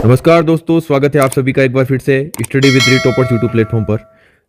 नमस्कार दोस्तों, स्वागत है आप सभी का एक बार फिर से स्टडी विद री टॉपर्स यूट्यूब प्लेटफॉर्म पर।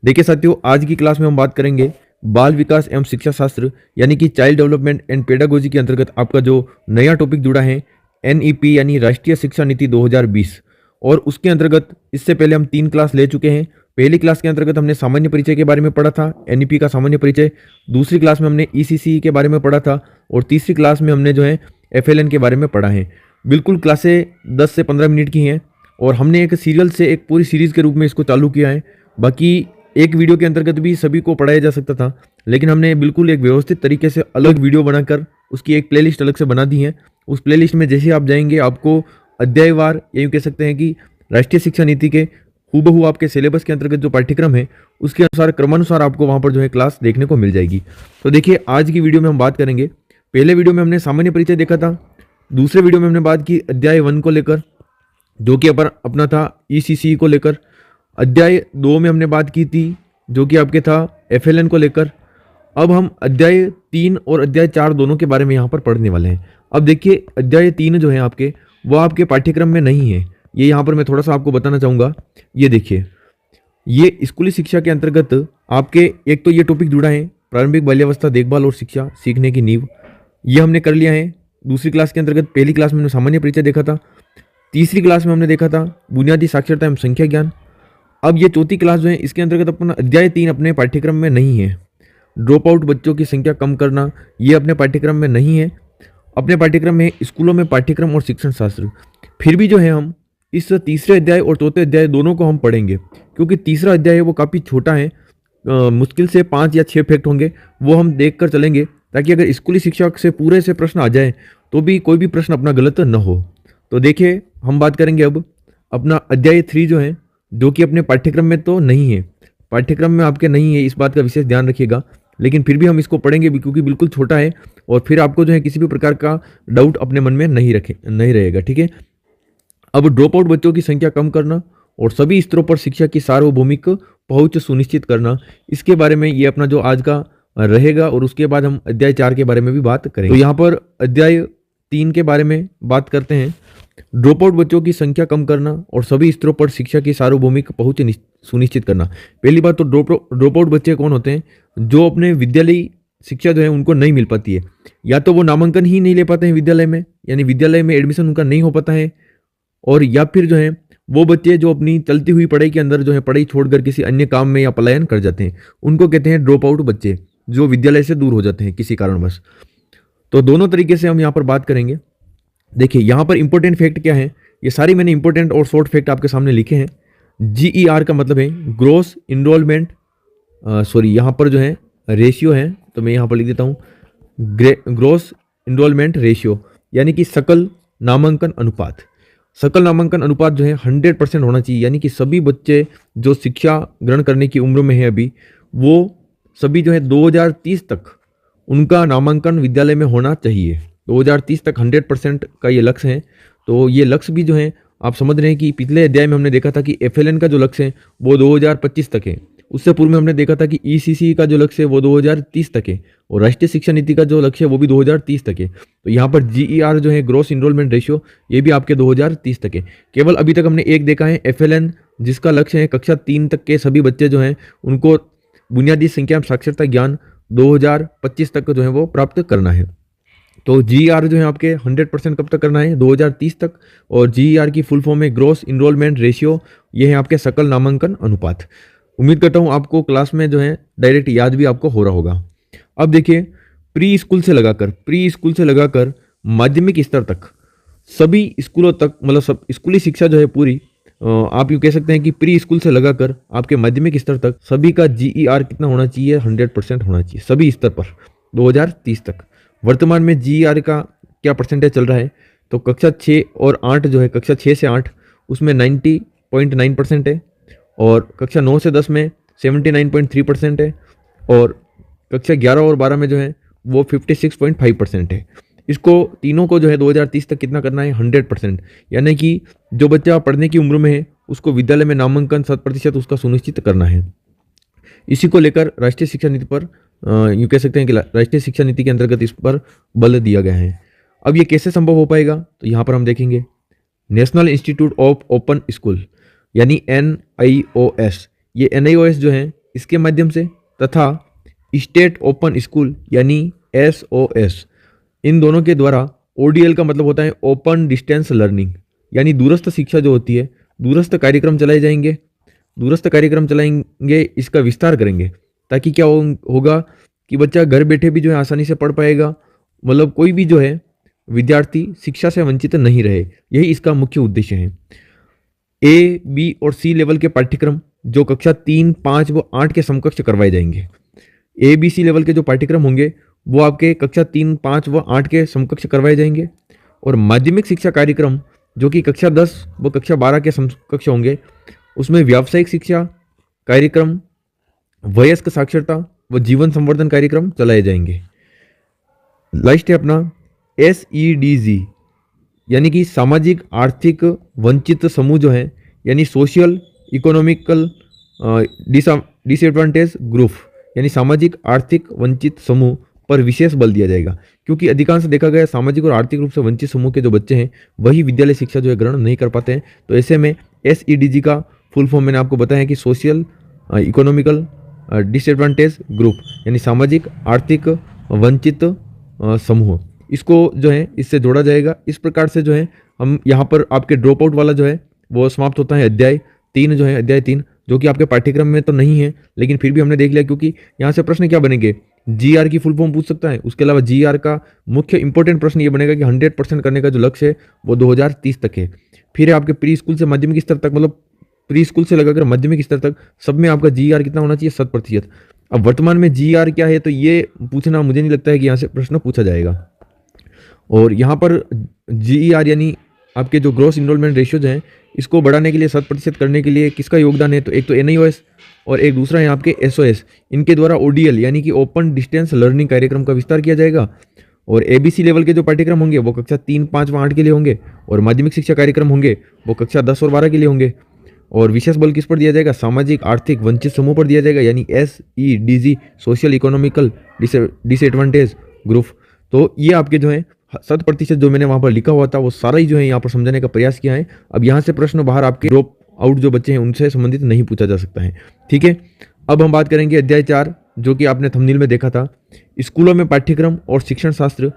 देखिए साथियों, आज की क्लास में हम बात करेंगे बाल विकास एवं शिक्षा शास्त्र यानी कि चाइल्ड डेवलपमेंट एंड पेडागोजी के अंतर्गत आपका जो नया टॉपिक जुड़ा है एनईपी यानी राष्ट्रीय शिक्षा नीति 2020। और उसके अंतर्गत इससे पहले हम 3 क्लास ले चुके हैं। पहली क्लास के अंतर्गत हमने सामान्य परिचय के बारे में पढ़ा था, एनईपी का सामान्य परिचय। दूसरी क्लास में हमने ईसीसी के बारे में पढ़ा था और तीसरी क्लास में हमने जो है एफएलएन के बारे में पढ़ा है। बिल्कुल क्लासें 10 से 15 मिनट की हैं और हमने एक सीरियल से एक पूरी सीरीज़ के रूप में इसको चालू किया है। बाकी एक वीडियो के अंतर्गत भी सभी को पढ़ाया जा सकता था, लेकिन हमने बिल्कुल एक व्यवस्थित तरीके से अलग वीडियो बनाकर उसकी एक प्लेलिस्ट अलग से बना दी है। उस प्लेलिस्ट में जैसे आप जाएंगे आपको अध्यायवार, यही कह सकते हैं कि राष्ट्रीय शिक्षा नीति के हूबहू आपके सिलेबस के अंतर्गत जो पाठ्यक्रम है उसके अनुसार क्रमानुसार आपको वहाँ पर जो है क्लास देखने को मिल जाएगी। तो देखिए, आज की वीडियो में हम बात करेंगे। पहले वीडियो में हमने सामान्य परिचय देखा था, दूसरे वीडियो में हमने बात की अध्याय 1 को लेकर, जो कि अपना था ईसीसी को लेकर। अध्याय 2 में हमने बात की थी जो कि आपके था एफएलएन को लेकर। अब हम अध्याय 3 और अध्याय 4 दोनों के बारे में यहाँ पर पढ़ने वाले हैं। अब देखिए, अध्याय 3 जो है आपके, वो आपके पाठ्यक्रम में नहीं है। ये यहाँ पर मैं थोड़ा सा आपको बताना चाहूँगा। ये देखिए, ये स्कूली शिक्षा के अंतर्गत आपके एक तो ये टॉपिक जुड़ा है प्रारंभिक बाल्यावस्था देखभाल और शिक्षा सीखने की नींव, ये हमने कर लिया है दूसरी क्लास के अंतर्गत। पहली क्लास में हमने सामान्य परिचय देखा था, तीसरी क्लास में हमने देखा था बुनियादी साक्षरता एवं संख्या ज्ञान। अब ये चौथी क्लास जो है इसके अंतर्गत अपना अध्याय 3 अपने पाठ्यक्रम में नहीं है। ड्रॉप आउट बच्चों की संख्या कम करना, ये अपने पाठ्यक्रम में नहीं है। अपने पाठ्यक्रम में स्कूलों में पाठ्यक्रम और शिक्षण शास्त्र। फिर भी जो है हम इस तीसरे अध्याय और चौथे अध्याय दोनों को हम पढ़ेंगे, क्योंकि तीसरा अध्याय है वो काफ़ी छोटा है। मुश्किल से 5 या 6 फैक्ट होंगे, वो हम देख कर चलेंगे, ताकि अगर स्कूली शिक्षा से पूरे से प्रश्न आ जाए तो भी कोई भी प्रश्न अपना गलत न हो। तो देखिए, हम बात करेंगे अब अपना अध्याय 3 जो है, जो कि अपने पाठ्यक्रम में तो नहीं है, पाठ्यक्रम में आपके नहीं है, इस बात का विशेष ध्यान रखिएगा। लेकिन फिर भी हम इसको पढ़ेंगे क्योंकि बिल्कुल छोटा है और फिर आपको जो है किसी भी प्रकार का डाउट अपने मन में नहीं रहेगा। ठीक है। अब ड्रॉप आउट बच्चों की संख्या कम करना और सभी स्तरों पर शिक्षा की सार्वभौमिक पहुंच सुनिश्चित करना, इसके बारे में ये अपना जो आज का रहेगा। और उसके बाद हम अध्याय 4 के बारे में भी बात करेंगे। तो यहाँ पर अध्याय 3 के बारे में बात करते हैं। ड्रॉप आउट बच्चों की संख्या कम करना और सभी स्तरों पर शिक्षा की सार्वभौमिक पहुंच सुनिश्चित करना। पहली बात तो ड्रॉप आउट बच्चे कौन होते हैं? जो अपने विद्यालय शिक्षा जो है उनको नहीं मिल पाती है, या तो वो नामांकन ही नहीं ले पाते हैं विद्यालय में, यानी विद्यालय में एडमिशन उनका नहीं हो पाता है, और या फिर जो है वो बच्चे जो अपनी चलती हुई पढ़ाई के अंदर जो है पढ़ाई छोड़कर किसी अन्य काम में या पलायन कर जाते हैं, उनको कहते हैं ड्रॉप आउट बच्चे, जो विद्यालय से दूर हो जाते हैं किसी कारणवश। तो दोनों तरीके से हम यहाँ पर बात करेंगे। देखिए, यहाँ पर इंपॉर्टेंट फैक्ट क्या है, ये सारी मैंने इंपॉर्टेंट और शॉर्ट फैक्ट आपके सामने लिखे हैं। GER का मतलब है ग्रोस इनरोलमेंट, यहाँ पर जो है रेशियो है, तो मैं यहाँ पर लिख देता हूँ ग्रोस इनरोलमेंट रेशियो, यानी कि सकल नामांकन अनुपात। सकल नामांकन अनुपात जो है 100% होना चाहिए, यानी कि सभी बच्चे जो शिक्षा ग्रहण करने की उम्र में है अभी, वो सभी जो है 2030 तक उनका नामांकन विद्यालय में होना चाहिए। 2030 तक 100% का ये लक्ष्य है। तो ये लक्ष्य भी जो है आप समझ रहे हैं कि पिछले अध्याय में हमने देखा था कि एफएलएन का जो लक्ष्य है वो 2025 तक है। उससे पूर्व में हमने देखा था कि ईसीसी का जो लक्ष्य है वो 2030 तक है, और राष्ट्रीय शिक्षा नीति का जो लक्ष्य है वो भी 2030 तक है। तो यहाँ पर GER जो है ग्रोस इनरोलमेंट रेशियो, ये भी आपके 2030 तक है। केवल अभी तक हमने एक देखा है एफएलएन, जिसका लक्ष्य है कक्षा 3 तक के सभी बच्चे जो हैं उनको बुनियादी संख्या साक्षरता ज्ञान 2025 तक जो है वो प्राप्त करना है। तो GER जो है आपके 100% कब तक करना है? 2030 तक। और GER की फुल फॉर्म है ग्रोस इनरोलमेंट रेशियो, ये है आपके सकल नामांकन अनुपात। उम्मीद करता हूँ आपको क्लास में जो है डायरेक्ट याद भी आपको हो रहा होगा। अब देखिए, प्री स्कूल से लगाकर माध्यमिक स्तर तक सभी स्कूलों तक, मतलब सब स्कूली शिक्षा जो है पूरी, आप यूँ कह सकते हैं कि प्री स्कूल से लगाकर आपके माध्यमिक स्तर तक सभी का GER कितना होना चाहिए? 100% होना चाहिए सभी स्तर पर 2030 तक। वर्तमान में GER का क्या परसेंटेज चल रहा है? तो कक्षा 6 और 8 जो है, कक्षा 6 से 8 उसमें 90.9% है, और कक्षा 9 से 10 में 79.3% है, और कक्षा 11 और 12 में जो है वो 56.5% है। इसको तीनों को जो है 2030 तक कितना करना है? 100%, यानी कि जो बच्चा पढ़ने की उम्र में है उसको विद्यालय में नामांकन 100% उसका सुनिश्चित करना है। इसी को लेकर राष्ट्रीय शिक्षा नीति पर यूँ कह सकते हैं कि राष्ट्रीय शिक्षा नीति के अंतर्गत इस पर बल दिया गया है। अब ये कैसे संभव हो पाएगा? तो यहाँ पर हम देखेंगे national institute of open school यानी NIOS, ये NIOS जो है इसके माध्यम से, तथा स्टेट ओपन स्कूल यानी SOS, इन दोनों के द्वारा ODL का मतलब होता है ओपन डिस्टेंस लर्निंग, यानी दूरस्थ शिक्षा जो होती है, दूरस्थ कार्यक्रम चलाए जाएंगे, दूरस्थ कार्यक्रम चलाएंगे, इसका विस्तार करेंगे ताकि क्या होगा कि बच्चा घर बैठे भी जो है आसानी से पढ़ पाएगा, मतलब कोई भी जो है विद्यार्थी शिक्षा से वंचित नहीं रहे, यही इसका मुख्य उद्देश्य है। A, B और C लेवल के पाठ्यक्रम जो कक्षा 3, 5 व 8 के समकक्ष करवाए जाएंगे। A, B, C लेवल के जो पाठ्यक्रम होंगे वो आपके कक्षा 3, 5 व 8 के समकक्ष करवाए जाएंगे, और माध्यमिक शिक्षा कार्यक्रम जो कि कक्षा 10 व कक्षा 12 के समकक्ष होंगे, उसमें व्यावसायिक शिक्षा कार्यक्रम, वयस्क साक्षरता व जीवन संवर्धन कार्यक्रम चलाए जाएंगे। लास्ट है अपना SEDG यानी कि सामाजिक आर्थिक वंचित समूह जो है, यानी सोशल इकोनॉमिकल डिसएडवांटेज ग्रुप, यानी सामाजिक आर्थिक वंचित समूह पर विशेष बल दिया जाएगा, क्योंकि अधिकांश देखा गया सामाजिक और आर्थिक रूप से वंचित समूह के जो बच्चे हैं वही विद्यालय शिक्षा जो है ग्रहण नहीं कर पाते हैं। तो ऐसे में SEDG का फुल फॉर्म मैंने आपको बताया कि सोशल इकोनॉमिकल डिसएडवांटेज ग्रुप, यानी सामाजिक आर्थिक वंचित समूह, इसको जो है इससे जोड़ा जाएगा। इस प्रकार से जो है हम यहाँ पर आपके ड्रॉप आउट वाला जो है वो समाप्त होता है। अध्याय 3 जो है, अध्याय 3 जो कि आपके पाठ्यक्रम में तो नहीं है, लेकिन फिर भी हमने देख लिया, क्योंकि यहाँ से प्रश्न क्या बनेंगे, GR की फुल फॉर्म पूछ सकता है। उसके अलावा GR का मुख्य इंपॉर्टेंट प्रश्न ये बनेगा कि 100% करने का जो लक्ष्य है वो 2030 तक है। फिर है आपके प्री स्कूल से माध्यमिक स्तर तक, मतलब प्री स्कूल से लगाकर माध्यमिक स्तर तक सब में आपका GR कितना होना चाहिए, 100%। अब वर्तमान में GR क्या है, तो ये पूछना मुझे नहीं लगता है कि यहाँ से प्रश्न पूछा जाएगा। और यहाँ पर GER यानी आपके जो ग्रॉस इनरोलमेंट रेशियोज हैं, इसको बढ़ाने के लिए 100% करने के लिए किसका योगदान है, तो एक तो NIOS और एक दूसरा है आपके SOS, इनके द्वारा ODL यानी कि ओपन डिस्टेंस लर्निंग कार्यक्रम का विस्तार किया जाएगा। और ABC लेवल के जो पाठ्यक्रम होंगे वो कक्षा 3, 5 व 8 के लिए होंगे, और माध्यमिक शिक्षा कार्यक्रम होंगे वो कक्षा 10 और 12 के लिए होंगे। और विशेष बल किस पर दिया जाएगा, सामाजिक आर्थिक वंचित समूह पर दिया जाएगा, यानी SEDG, social economical disadvantage group. तो ये आपके जो है 100% जो मैंने वहाँ पर लिखा हुआ था वो सारा ही जो है यहाँ पर समझाने का प्रयास किया है। अब यहाँ से प्रश्न बाहर आपके ड्रॉप आउट जो बच्चे हैं उनसे संबंधित नहीं पूछा जा सकता है, ठीक है। अब हम बात करेंगे अध्याय 4 जो कि आपने थंबनेल में देखा था, स्कूलों में पाठ्यक्रम और शिक्षण शास्त्र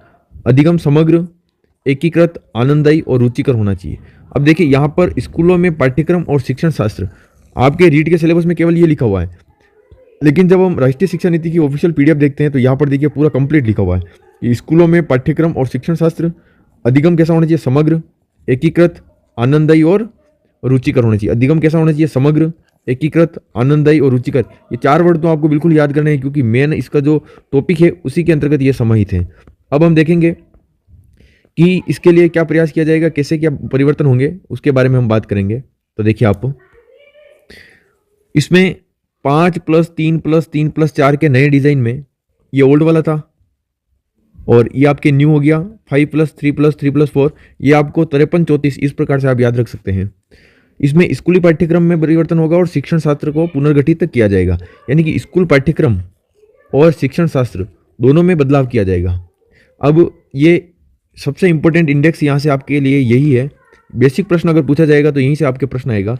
अधिगम समग्र, एकीकृत, आनंददायी और रुचिकर होना चाहिए। अब देखिए यहाँ पर स्कूलों में पाठ्यक्रम और शिक्षण शास्त्र आपके रीड के सिलेबस में केवल ये लिखा हुआ है, लेकिन जब हम राष्ट्रीय शिक्षा नीति की ऑफिशियल PDF देखते हैं तो यहाँ पर देखिए पूरा कंप्लीट लिखा हुआ है। स्कूलों में पाठ्यक्रम और शिक्षण शास्त्र अधिगम कैसा होना चाहिए, समग्र, एकीकृत, आनंददायी और रुचिकर होना चाहिए। अधिगम कैसा होना चाहिए, समग्र, एकीकृत, आनंददायी और रुचिकर। ये 4 वर्ड तो आपको बिल्कुल याद करने हैं, क्योंकि मेन इसका जो टॉपिक है उसी के अंतर्गत ये समाहित है। अब हम देखेंगे कि इसके लिए क्या प्रयास किया जाएगा, कैसे क्या परिवर्तन होंगे, उसके बारे में हम बात करेंगे। तो देखिए आप इसमें 5+3+3+4 के नए डिजाइन में ये ओल्ड वाला था, और ये आपके न्यू हो गया 5+3+3+4, ये आपको 53-34 इस प्रकार से आप याद रख सकते हैं। इसमें स्कूली पाठ्यक्रम में परिवर्तन होगा और शिक्षण शास्त्र को पुनर्गठित किया जाएगा, यानी कि स्कूल पाठ्यक्रम और शिक्षण शास्त्र दोनों में बदलाव किया जाएगा। अब ये सबसे इंपॉर्टेंट इंडेक्स यहाँ से आपके लिए यही है, बेसिक प्रश्न अगर पूछा जाएगा तो यहीं से आपके प्रश्न आएगा।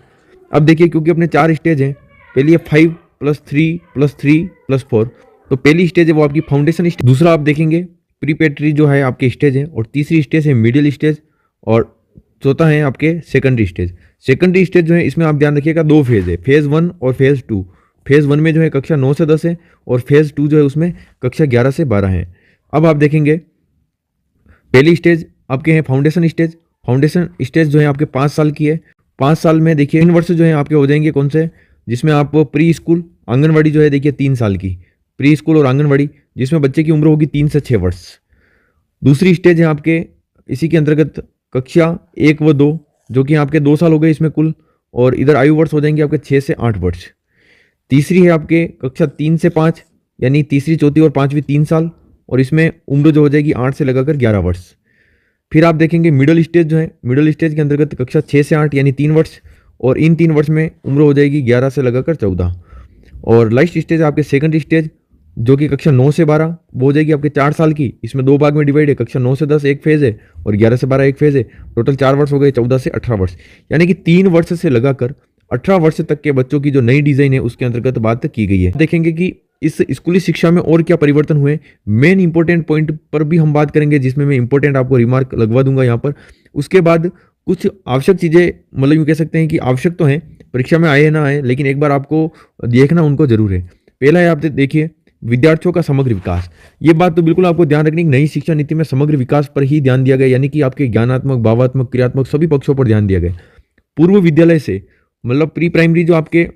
अब देखिए क्योंकि अपने 4 स्टेज हैं, पहली है 5+3+3+4, तो पहली स्टेज है वो आपकी फाउंडेशन स्टेज, दूसरा आप देखेंगे प्रीपेटरी जो है आपके स्टेज है, और तीसरी स्टेज है मिडिल स्टेज, और चौथा है आपके सेकेंडरी स्टेज। सेकेंडरी स्टेज जो है इसमें आप ध्यान रखिएगा 2 फेज है, फेज 1 और फेज 2। फेज 1 में जो है कक्षा 9 से 10 है, और फेज 2 जो है उसमें कक्षा 11 से 12 है। अब आप देखेंगे पहली स्टेज आपके हैं फाउंडेशन स्टेज। फाउंडेशन स्टेज जो है आपके 5 साल की है। 5 साल में देखिए 3 वर्ष जो है आपके हो जाएंगे कौन से, जिसमें आप प्री स्कूल, आंगनवाड़ी जो है देखिए 3 साल की, प्री स्कूल और आंगनवाड़ी, जिसमें बच्चे की उम्र होगी 3 से 6 वर्ष। दूसरी स्टेज है आपके इसी के अंतर्गत कक्षा 1 व 2, जो कि आपके 2 साल हो गए इसमें कुल, और इधर आयु वर्ष हो जाएंगे आपके 6 से 8 वर्ष। तीसरी है आपके कक्षा 3 से 5, यानी तीसरी, चौथी और 5वीं 3 साल, और इसमें उम्र जो हो जाएगी 8 से लगाकर 11 वर्ष। फिर आप देखेंगे मिडिल स्टेज जो है, मिडिल स्टेज के अंतर्गत कक्षा 6 से 8 यानी 3 वर्ष, और इन 3 वर्ष में उम्र हो जाएगी 11 से लगाकर 14। और लास्ट स्टेज आपके सेकंड स्टेज, जो कि कक्षा 9 से 12 वो हो जाएगी आपके 4 साल की। इसमें 2 भाग में डिवाइड है, कक्षा 9 से 10 एक फेज है और 11 से 12 एक फेज है। टोटल 4 वर्ष हो गए, 14 से 18 वर्ष, यानी कि 3 वर्ष से लगाकर 18 वर्ष तक के बच्चों की जो नई डिजाइन है उसके अंतर्गत बात की गई है। देखेंगे कि इस स्कूली शिक्षा में और क्या परिवर्तन हुए, मेन इंपॉर्टेंट पॉइंट पर भी हम बात करेंगे, जिसमें मैं इंपॉर्टेंट आपको रिमार्क लगवा दूंगा यहाँ पर। उसके बाद कुछ आवश्यक चीजें, मतलब यूँ कह सकते हैं कि आवश्यक तो हैं, परीक्षा में आए ना आए, लेकिन एक बार आपको देखना उनको जरूर है। पहला है, आप देखिए, विद्यार्थियों का समग्र विकास। ये बात तो बिल्कुल आपको ध्यान रखनी, नई शिक्षा नीति में समग्र विकास पर ही ध्यान दिया गया, यानी कि आपके ज्ञानात्मक, भावात्मक, क्रियात्मक सभी पक्षों पर ध्यान दिया गया। पूर्व विद्यालय से, मतलब प्री प्राइमरी जो आपके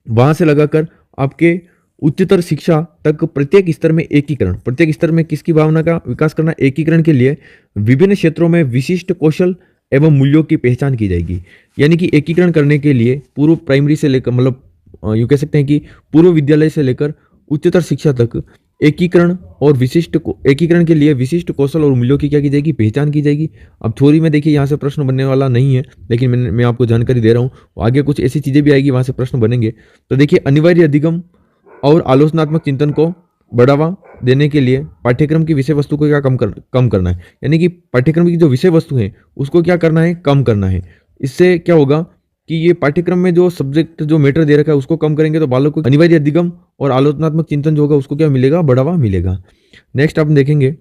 वहां से लगाकर आपके उच्चतर शिक्षा तक प्रत्येक स्तर में एकीकरण, प्रत्येक स्तर में किसकी भावना का विकास करना, एकीकरण के लिए विभिन्न क्षेत्रों में विशिष्ट कौशल एवं मूल्यों की पहचान की जाएगी। यानी कि एकीकरण करने के लिए पूर्व प्राइमरी से लेकर, मतलब यूँ कह सकते हैं कि पूर्व विद्यालय से लेकर उच्चतर शिक्षा तक एकीकरण और एकीकरण के लिए विशिष्ट कौशल और मूल्यों की क्या की जाएगी, पहचान की जाएगी। अब थ्योरी में देखिए यहाँ से प्रश्न बनने वाला नहीं है, लेकिन मैं आपको जानकारी दे रहा हूँ, आगे कुछ ऐसी चीजें भी आएगी वहां से प्रश्न बनेंगे। तो देखिए, अनिवार्य अधिगम और आलोचनात्मक चिंतन को बढ़ावा देने के लिए पाठ्यक्रम की विषय वस्तु को क्या कम करना है, यानी कि पाठ्यक्रम की जो विषय वस्तु है उसको क्या करना है, कम करना है। इससे क्या होगा कि ये पाठ्यक्रम में जो सब्जेक्ट, जो मैटर दे रखा है उसको कम करेंगे तो बालक को अनिवार्य अधिगम और आलोचनात्मक चिंतन जो होगा उसको क्या मिलेगा, बढ़ावा मिलेगा। नेक्स्ट आप देखेंगे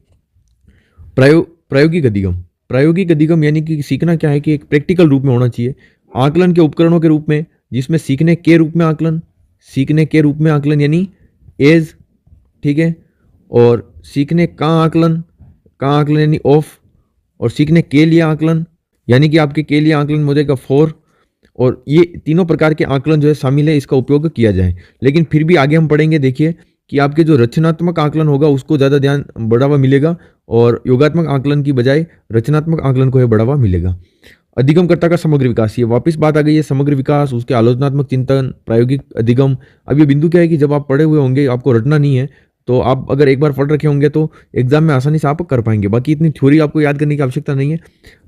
प्रायोगिक अधिगम। प्रायोगिक अधिगम यानी कि सीखना क्या है कि एक प्रैक्टिकल रूप में होना चाहिए, आकलन के उपकरणों के रूप में, जिसमें सीखने के रूप में आकलन, सीखने के रूप में आकलन यानी एज, ठीक है, और सीखने का आकलन यानी ऑफ, और सीखने के लिए आकलन यानी कि आपके के लिए आकलन हो जाएगा फॉर। और ये तीनों प्रकार के आकलन जो है शामिल है, इसका उपयोग किया जाए। लेकिन फिर भी आगे हम पढ़ेंगे, देखिए कि आपके जो रचनात्मक आकलन होगा उसको ज़्यादा ध्यान बढ़ावा मिलेगा और योगात्मक आकलन की बजाय रचनात्मक आकलन को है बढ़ावा मिलेगा। अधिगमकर्ता का समग्र विकास, ये वापस बात आ गई है, समग्र विकास, उसके आलोचनात्मक चिंतन, प्रायोगिक अधिगम। अब ये बिंदु क्या है कि जब आप पढ़े हुए होंगे, आपको रटना नहीं है, तो आप अगर एक बार पढ़ रखे होंगे तो एग्जाम में आसानी से आप कर पाएंगे, बाकी इतनी थ्योरी आपको याद करने की आवश्यकता नहीं है।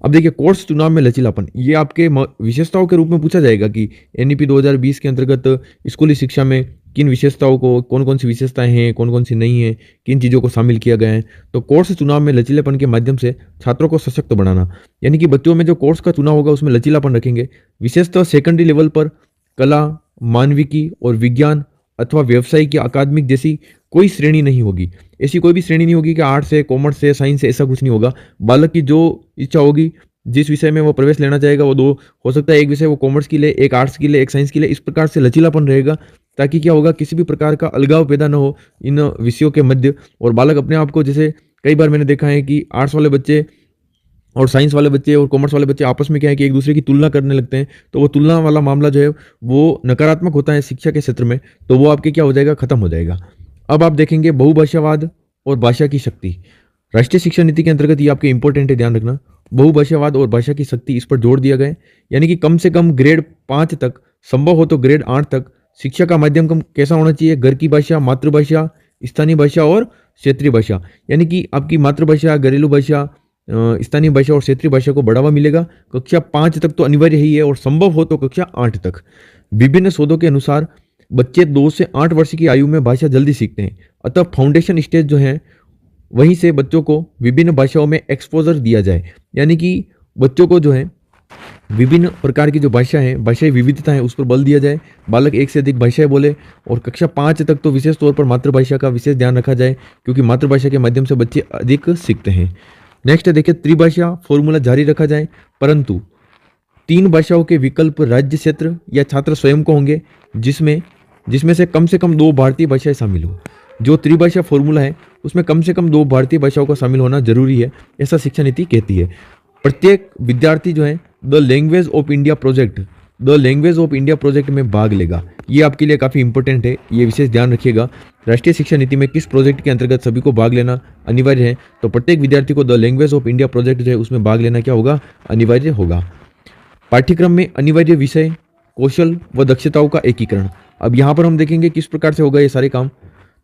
अब देखिए, कोर्स चुनाव में लचीलापन, ये आपके विशेषताओं के रूप में पूछा जाएगा कि एनईपी 2020 के अंतर्गत स्कूली शिक्षा में किन विशेषताओं को, कौन कौन सी विशेषताएं हैं, कौन कौन सी नहीं है, किन चीज़ों को शामिल किया गया है। तो कोर्स चुनाव में लचीलेपन के माध्यम से छात्रों को सशक्त बनाना, यानी कि बच्चों में जो कोर्स का चुनाव होगा उसमें लचीलापन रखेंगे। विशेषतः सेकेंडरी लेवल पर कला, मानविकी और विज्ञान अथवा व्यवसाय की अकादमिक जैसी कोई श्रेणी नहीं होगी। ऐसी कोई भी श्रेणी नहीं होगी कि आर्ट्स है, कॉमर्स है, साइंस है, ऐसा कुछ नहीं होगा। बालक की जो इच्छा होगी, जिस विषय में वो प्रवेश लेना चाहेगा, वो दो हो सकता है, एक विषय वो कॉमर्स के लिए, एक आर्ट्स के लिए, एक साइंस के लिए, इस प्रकार से लचीलापन रहेगा, ताकि क्या होगा, किसी भी प्रकार का अलगाव पैदा न हो इन विषयों के मध्य। और बालक अपने आप को, जैसे कई बार मैंने देखा है कि आर्ट्स वाले बच्चे और साइंस वाले बच्चे और कॉमर्स वाले बच्चे आपस में क्या है कि एक दूसरे की तुलना करने लगते हैं, तो वो तुलना वाला मामला जो है वो नकारात्मक होता है शिक्षा के क्षेत्र में, तो वो आपके क्या हो जाएगा, खत्म हो जाएगा। अब आप देखेंगे बहुभाषावाद और भाषा की शक्ति। राष्ट्रीय शिक्षा नीति के अंतर्गत ये आपके इंपॉर्टेंट है, ध्यान रखना, बहुभाषावाद और भाषा की शक्ति, इस पर जोर दिया गया है। यानी कि कम से कम ग्रेड 5 तक, संभव हो तो ग्रेड 8 तक शिक्षा का माध्यम कम कैसा होना चाहिए, घर की भाषा, मातृभाषा, स्थानीय भाषा और क्षेत्रीय भाषा। यानी कि आपकी मातृभाषा, घरेलू भाषा, स्थानीय भाषा और क्षेत्रीय भाषा को बढ़ावा मिलेगा। कक्षा 5 तक तो अनिवार्य ही है और संभव हो तो कक्षा 8 तक। विभिन्न शोधों के अनुसार बच्चे 2 से 8 वर्ष की आयु में भाषा जल्दी सीखते हैं, अतः फाउंडेशन स्टेज जो है वहीं से बच्चों को विभिन्न भाषाओं में एक्सपोजर दिया जाए। यानी कि बच्चों को जो है विभिन्न प्रकार की जो भाषा है, भाषाई विविधता है, उस पर बल दिया जाए, बालक एक से अधिक भाषाएं बोले। और कक्षा 5 तक तो विशेष तौर पर मातृभाषा का विशेष ध्यान रखा जाए, क्योंकि मातृभाषा के माध्यम से बच्चे अधिक सीखते हैं। नेक्स्ट देखिए, त्रिभाषा फॉर्मूला जारी रखा जाए, परंतु 3 भाषाओं के विकल्प राज्य, क्षेत्र या छात्र स्वयं को होंगे, जिसमें से कम 2 भारतीय भाषाएं शामिल हो। जो त्रिभाषा फॉर्मूला है उसमें कम से कम 2 भारतीय भाषाओं का शामिल होना जरूरी है, ऐसा शिक्षा नीति कहती है। प्रत्येक विद्यार्थी जो है the language of India project में भाग लेगा। ये आपके लिए काफ़ी इंपॉर्टेंट है, ये विशेष ध्यान रखिएगा। राष्ट्रीय शिक्षा नीति में किस प्रोजेक्ट के अंतर्गत सभी को भाग लेना अनिवार्य है, तो प्रत्येक विद्यार्थी को the language of India project जो है उसमें भाग लेना क्या होगा, अनिवार्य होगा। पाठ्यक्रम में अनिवार्य विषय, कौशल व दक्षताओं का एकीकरण। अब यहाँ पर हम देखेंगे किस प्रकार से होगा ये सारे काम।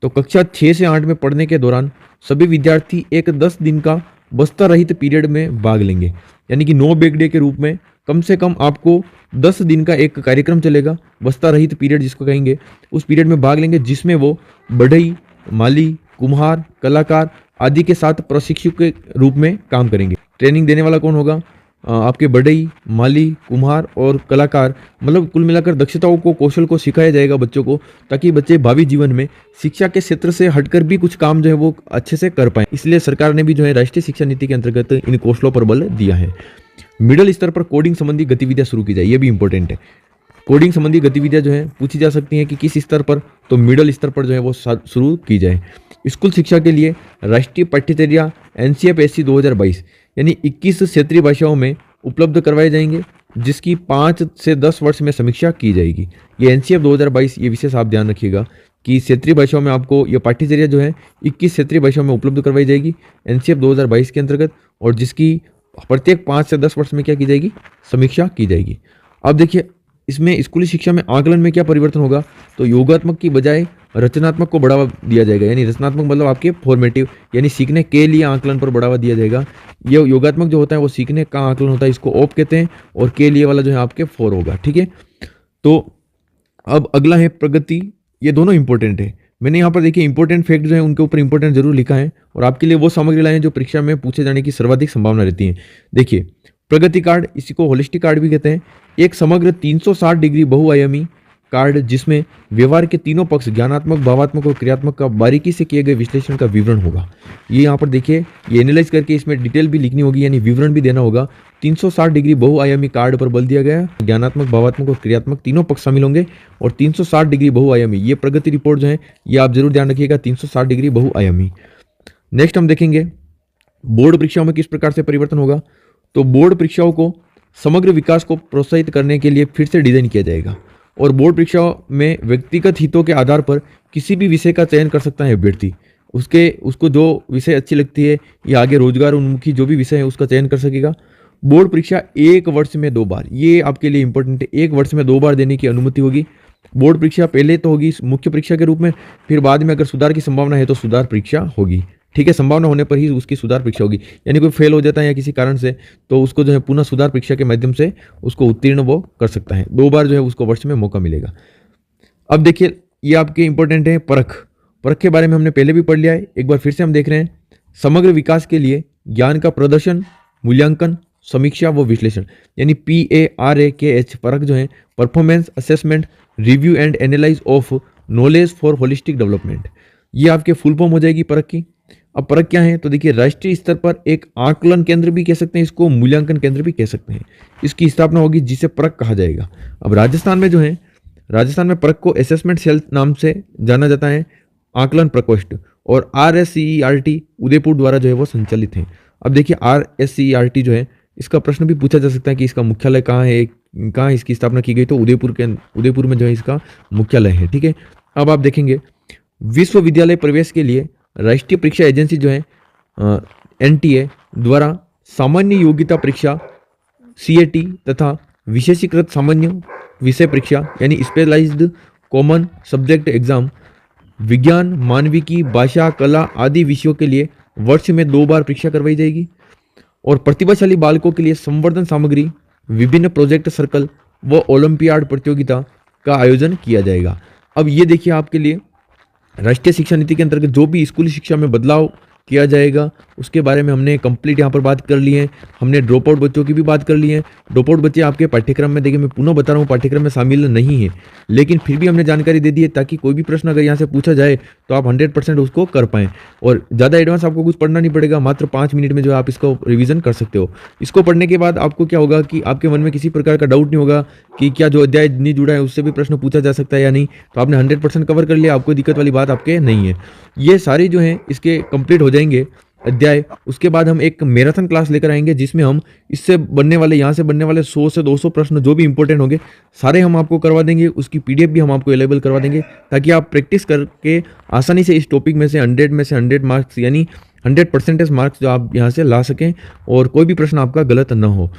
तो कक्षा 6 से 8 में पढ़ने के दौरान सभी विद्यार्थी एक 10 दिन का बस्ता रहित पीरियड में भाग लेंगे। यानी कि नो बैग डे के रूप में कम से कम आपको 10 दिन का एक कार्यक्रम चलेगा, बस्ता रहित पीरियड जिसको कहेंगे, उस पीरियड में भाग लेंगे, जिसमें वो बढ़ई माली, कुम्हार, कलाकार आदि के साथ प्रशिक्षक के रूप में काम करेंगे। ट्रेनिंग देने वाला कौन होगा? आपके बढ़ई, माली, कुम्हार और कलाकार, मतलब कुल मिलाकर दक्षताओं को, कौशल को सिखाया जाएगा बच्चों को, ताकि बच्चे भावी जीवन में शिक्षा के क्षेत्र से हटकर भी कुछ काम जो है वो अच्छे से कर पाए। इसलिए सरकार ने भी जो है राष्ट्रीय शिक्षा नीति के अंतर्गत इन कौशलों पर बल दिया है। मिडिल स्तर पर कोडिंग संबंधी गतिविधियां शुरू की जाए, ये भी इंपॉर्टेंट है। कोडिंग संबंधी गतिविधियां जो है पूछी जा सकती हैं कि किस स्तर पर, तो मिडिल स्तर पर जो है वो शुरू की जाए। स्कूल शिक्षा के लिए राष्ट्रीय पाठ्यचर्या NCFSC 2022 यानी 21 क्षेत्रीय भाषाओं में उपलब्ध करवाए जाएंगे, जिसकी 5 से 10 वर्ष में समीक्षा की जाएगी। ये NCF 2022, ये विशेष आप ध्यान रखिएगा कि क्षेत्रीय भाषाओं में आपको ये पाठ्यचर्या जो है 21 क्षेत्रीय भाषाओं में उपलब्ध करवाई जाएगी NCF 2022 के अंतर्गत, और जिसकी प्रत्येक 5 से 10 वर्ष में क्या की जाएगी? समीक्षा की जाएगी। अब देखिए इसमें स्कूली शिक्षा में आकलन में क्या परिवर्तन होगा? तो योगात्मक की बजाय रचनात्मक को बढ़ावा दिया जाएगा, यानी रचनात्मक मतलब आपके फॉर्मेटिव, यानी सीखने के लिए आकलन पर बढ़ावा दिया जाएगा। ये योगात्मक जो होता है वो सीखने का आकलन होता है, इसको ऑप कहते हैं, और के लिए वाला जो है आपके फॉर होगा। ठीक है, तो अब अगला है प्रगति। ये दोनों इंपॉर्टेंट है। मैंने यहाँ पर देखिए इंपॉर्टेंट फैक्ट जो है उनके ऊपर इंपॉर्टेंट जरूर लिखा है, और आपके लिए वो सामग्री लाए हैं जो परीक्षा में पूछे जाने की सर्वाधिक संभावना रहती है। देखिए प्रगति कार्ड, इसी को होलिस्टिक कार्ड भी कहते हैं, एक समग्र 360 डिग्री बहुआयामी कार्ड जिसमें व्यवहार के तीनों पक्ष, ज्ञानात्मक, भावात्मक और क्रियात्मक का बारीकी से किए गए विश्लेषण का विवरण होगा। ये यहाँ पर देखिए, ये एनालाइज करके इसमें डिटेल भी लिखनी होगी, यानी विवरण भी देना होगा। 360 डिग्री बहुआयामी कार्ड पर बल दिया गया, ज्ञानात्मक, भावात्मक और क्रियात्मक तीनों पक्ष शामिल होंगे, और 360 डिग्री बहुआयामी, ये प्रगति रिपोर्ट जो है ये आप जरूर ध्यान रखिएगा, 360 डिग्री बहुआयामी। नेक्स्ट हम देखेंगे बोर्ड परीक्षाओं में किस प्रकार से परिवर्तन होगा। तो बोर्ड परीक्षाओं को समग्र विकास को प्रोत्साहित करने के लिए फिर से डिजाइन किया जाएगा, और बोर्ड परीक्षाओं में व्यक्तिगत हितों के आधार पर किसी भी विषय का चयन कर सकता है अभ्यर्थी। उसको जो विषय अच्छी लगती है या आगे रोजगार उन्मुखी जो भी विषय है उसका चयन कर सकेगा। बोर्ड परीक्षा 1 वर्ष में 2 बार, ये आपके लिए इंपॉर्टेंट है, 1 वर्ष में 2 बार देने की अनुमति होगी। बोर्ड परीक्षा पहले तो होगी मुख्य परीक्षा के रूप में, फिर बाद में अगर सुधार की संभावना है तो सुधार परीक्षा होगी। ठीक है, संभावना होने पर ही उसकी सुधार परीक्षा होगी, यानी कोई फेल हो जाता है या किसी कारण से, तो उसको जो है पुनः सुधार परीक्षा के माध्यम से उसको उत्तीर्ण वो कर सकता है। 2 बार जो है उसको वर्ष में मौका मिलेगा। अब देखिए ये आपके इंपॉर्टेंट है परख के बारे में हमने पहले भी पढ़ लिया है, एक बार फिर से हम देख रहे हैं। समग्र विकास के लिए ज्ञान का प्रदर्शन, मूल्यांकन, समीक्षा व विश्लेषण, यानी PARAKH परख जो है performance assessment, review and analyse of knowledge for holistic development, ये आपके फुल फॉर्म हो जाएगी परख की। अब परख क्या है? तो देखिए राष्ट्रीय स्तर पर एक आकलन केंद्र भी कह सकते हैं इसको, मूल्यांकन केंद्र भी कह सकते हैं, इसकी स्थापना होगी जिसे परख कहा जाएगा। अब राजस्थान में जो है, राजस्थान में परख को असेसमेंट सेल नाम से जाना जाता है, आकलन प्रकोष्ठ, और RSCERT उदयपुर द्वारा जो है वो संचालित है। अब देखिए RSCERT जो है इसका प्रश्न भी पूछा जा सकता है कि इसका मुख्यालय कहाँ है, कहाँ इसकी स्थापना की गई, तो उदयपुर में जो है इसका मुख्यालय है। ठीक है, अब आप देखेंगे विश्वविद्यालय प्रवेश के लिए राष्ट्रीय परीक्षा एजेंसी जो है NTA द्वारा सामान्य योग्यता परीक्षा CAT तथा विशेषीकृत सामान्य विषय परीक्षा यानी स्पेशलाइज्ड कॉमन सब्जेक्ट एग्जाम विज्ञान, मानविकी, भाषा, कला आदि विषयों के लिए वर्ष में 2 बार परीक्षा करवाई जाएगी। और प्रतिभाशाली बालकों के लिए संवर्धन सामग्री, विभिन्न प्रोजेक्ट सर्कल व ओलंपियाड प्रतियोगिता का आयोजन किया जाएगा। अब ये देखिए आपके लिए राष्ट्रीय शिक्षा नीति के अंतर्गत जो भी स्कूली शिक्षा में बदलाव किया जाएगा उसके बारे में हमने कंप्लीट यहाँ पर बात कर ली है। हमने ड्रॉप आउट बच्चों की भी बात कर ली है। ड्रॉप आउट बच्चे आपके पाठ्यक्रम में, देखिए मैं पुनः बता रहा हूँ, पाठ्यक्रम में शामिल नहीं है, लेकिन फिर भी हमने जानकारी दे दी है ताकि कोई भी प्रश्न अगर यहाँ से पूछा जाए तो आप 100% उसको कर पाएँ। और ज़्यादा एडवांस आपको कुछ पढ़ना नहीं पड़ेगा, मात्र 5 मिनट में जो आप इसको रिविजन कर सकते हो। इसको पढ़ने के बाद आपको क्या होगा कि आपके मन में किसी प्रकार का डाउट नहीं होगा कि क्या जो अध्याय नहीं जुड़ा है उससे भी प्रश्न पूछा जा सकता है या नहीं, तो आपने 100% कवर कर लिया, आपको दिक्कत वाली बात आपके नहीं है। ये सारे जो हैं इसके कंप्लीट हो जाएंगे अध्याय। उसके बाद हम एक मैराथन क्लास लेकर आएंगे जिसमें हम इससे बनने वाले, यहाँ से बनने वाले 100 से 200 प्रश्न जो भी इंपॉर्टेंट होंगे सारे हम आपको करवा देंगे। उसकी PDF भी हम आपको अवेलेबल करवा देंगे ताकि आप प्रैक्टिस करके आसानी से इस टॉपिक में से 100 मार्क्स यानी 100% मार्क्स जो आप यहाँ से ला सकें और कोई भी प्रश्न आपका गलत ना हो।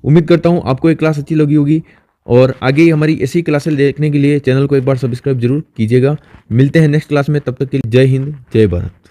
उम्मीद करता हूँ आपको ये क्लास अच्छी लगी होगी और आगे हमारी ऐसी क्लासेस देखने के लिए चैनल को एक बार सब्सक्राइब जरूर कीजिएगा। मिलते हैं नेक्स्ट क्लास में, तब तक के लिए जय हिंद, जय भारत।